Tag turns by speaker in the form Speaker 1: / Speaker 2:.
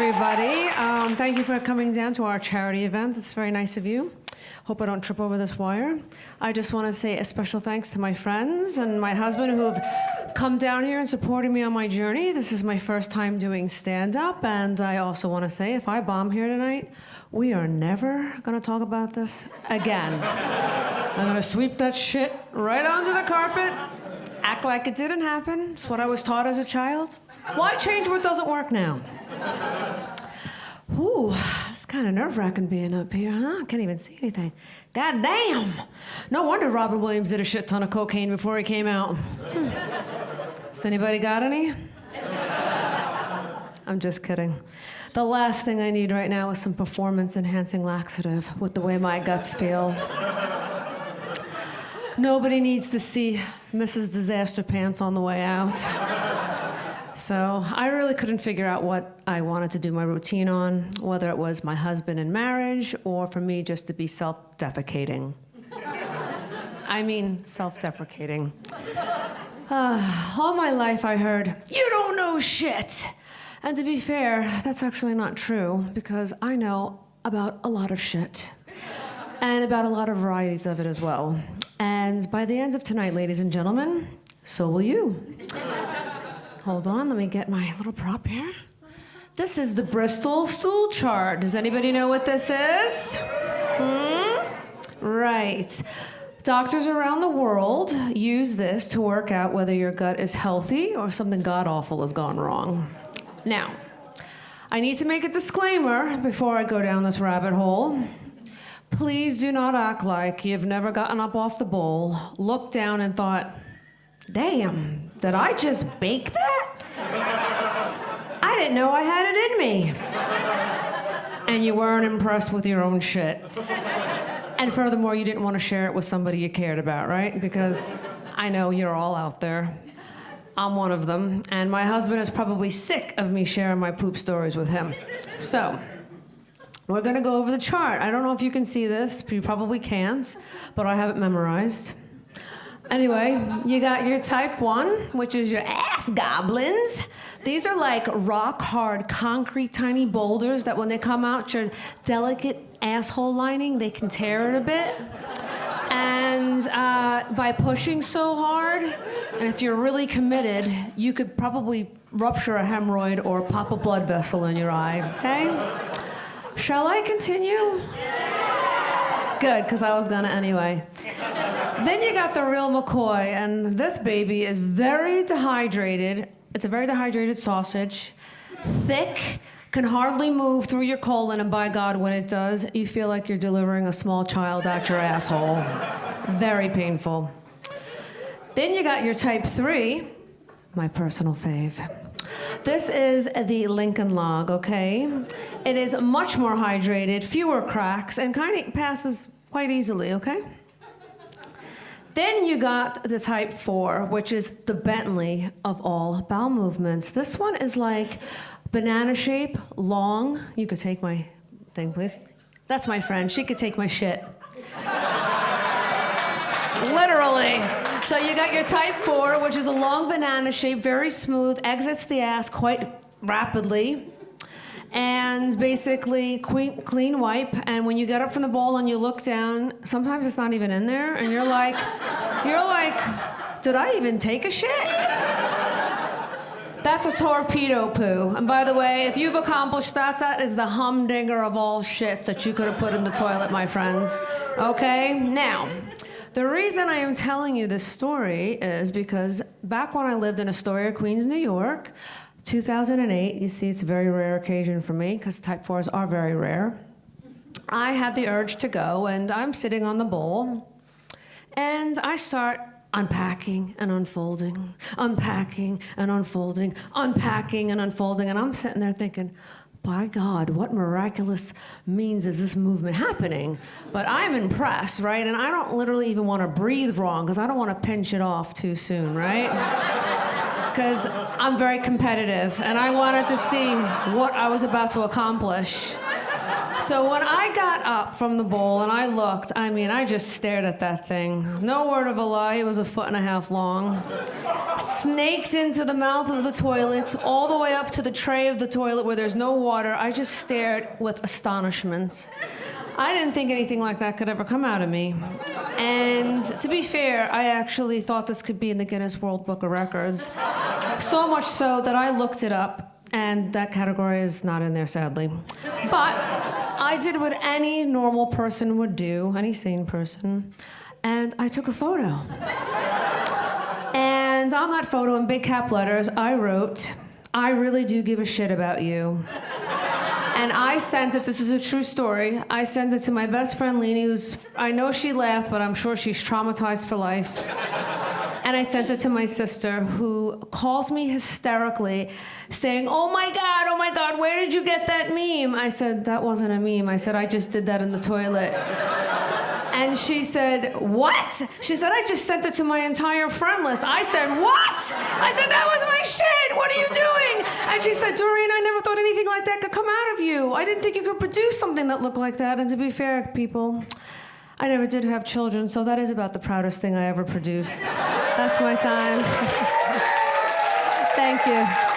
Speaker 1: everybody. Thank you for coming down to our charity event. It's very nice of you. Hope I don't trip over this wire. I just want to say a special thanks to my friends and my husband who have come down here and supported me on my journey. This is my first time doing stand-up, and I also want to say if I bomb here tonight, we are never going to talk about this again. I'm going to sweep that shit right onto the carpet, act like it didn't happen. It's what I was taught as a child. Why change what doesn't work now? Ooh, it's kind of nerve-wracking being up here, huh? I can't even see anything. God damn! No wonder Robin Williams did a shit ton of cocaine before he came out. Has anybody got any? I'm just kidding. The last thing I need right now is some performance-enhancing laxative with the way my guts feel. Nobody needs to see Mrs. Disaster Pants on the way out. So I really couldn't figure out what I wanted to do my routine on, whether it was my husband in marriage or for me just to be self-defecating. I mean, self-deprecating. All my life I heard, "You don't know shit." And to be fair, that's actually not true, because I know about a lot of shit. And about a lot of varieties of it as well. And by the end of tonight, ladies and gentlemen, so will you. Hold on, let me get my little prop here. This is the Bristol stool chart. Does anybody know what this is? Right. Doctors around the world use this to work out whether your gut is healthy or something god-awful has gone wrong. Now, I need to make a disclaimer before I go down this rabbit hole. Please do not act like you've never gotten up off the bowl, looked down and thought, damn, did I just bake that? I didn't know I had it in me. And you weren't impressed with your own shit. And furthermore, you didn't want to share it with somebody you cared about, right? Because I know you're all out there. I'm one of them. And my husband is probably sick of me sharing my poop stories with him. So, we're gonna go over the chart. I don't know if you can see this, you probably can't, but I have it memorized. Anyway, you got your type 1, which is your ass goblins. These are like rock-hard, concrete, tiny boulders that when they come out your delicate asshole lining, they can tear it a bit. And by pushing so hard, and if you're really committed, you could probably rupture a hemorrhoid or pop a blood vessel in your eye, okay? Shall I continue? Good, because I was gonna anyway. Then you got the real McCoy, and this baby is very dehydrated. It's a very dehydrated sausage, thick, can hardly move through your colon, and by God, when it does, you feel like you're delivering a small child out your asshole. Very painful. Then you got your type 3, my personal fave. This is the Lincoln log, okay? It is much more hydrated, fewer cracks, and kind of passes quite easily, okay? Then you got the type 4, which is the Bentley of all bowel movements. This one is like banana shape, long. You could take my thing, please. That's my friend. She could take my shit. Literally. So you got your type 4, which is a long banana shape, very smooth, exits the ass quite rapidly. And basically, clean wipe, and when you get up from the bowl and you look down, sometimes it's not even in there, and you're like, did I even take a shit? That's a torpedo poo. And by the way, if you've accomplished that, that is the humdinger of all shits that you could have put in the toilet, my friends. Okay? Now, the reason I am telling you this story is because back when I lived in Astoria, Queens, New York, 2008, you see, it's a very rare occasion for me because type 4s are very rare. I had the urge to go, and I'm sitting on the bowl, and I start unpacking and unfolding, unpacking and unfolding, unpacking and unfolding, and I'm sitting there thinking, by God, what miraculous means is this movement happening? But I'm impressed, right? And I don't literally even want to breathe wrong because I don't want to pinch it off too soon, right? Because I'm very competitive, and I wanted to see what I was about to accomplish. So when I got up from the bowl and I looked, I mean, I just stared at that thing. No word of a lie, it was 1.5 feet long. Snaked into the mouth of the toilet, all the way up to the tray of the toilet where there's no water. I just stared with astonishment. I didn't think anything like that could ever come out of me. And to be fair, I actually thought this could be in the Guinness World Book of Records. So much so that I looked it up, and that category is not in there, sadly. But I did what any normal person would do, any sane person, and I took a photo. And on that photo, in big cap letters, I wrote, "I really do give a shit about you." And I sent it, this is a true story, I sent it to my best friend Leanie, I know she laughed, but I'm sure she's traumatized for life. And I sent it to my sister, who calls me hysterically, saying, oh my God, where did you get that meme? I said, that wasn't a meme. I said, I just did that in the toilet. And she said, what? She said, I just sent it to my entire friend list. I said, what? I said, that was my shit. What are you doing? And she said, Doreen, I never thought anything like that could come out of you. I didn't think you could produce something that looked like that. And to be fair, people, I never did have children, so that is about the proudest thing I ever produced. That's my time. Thank you.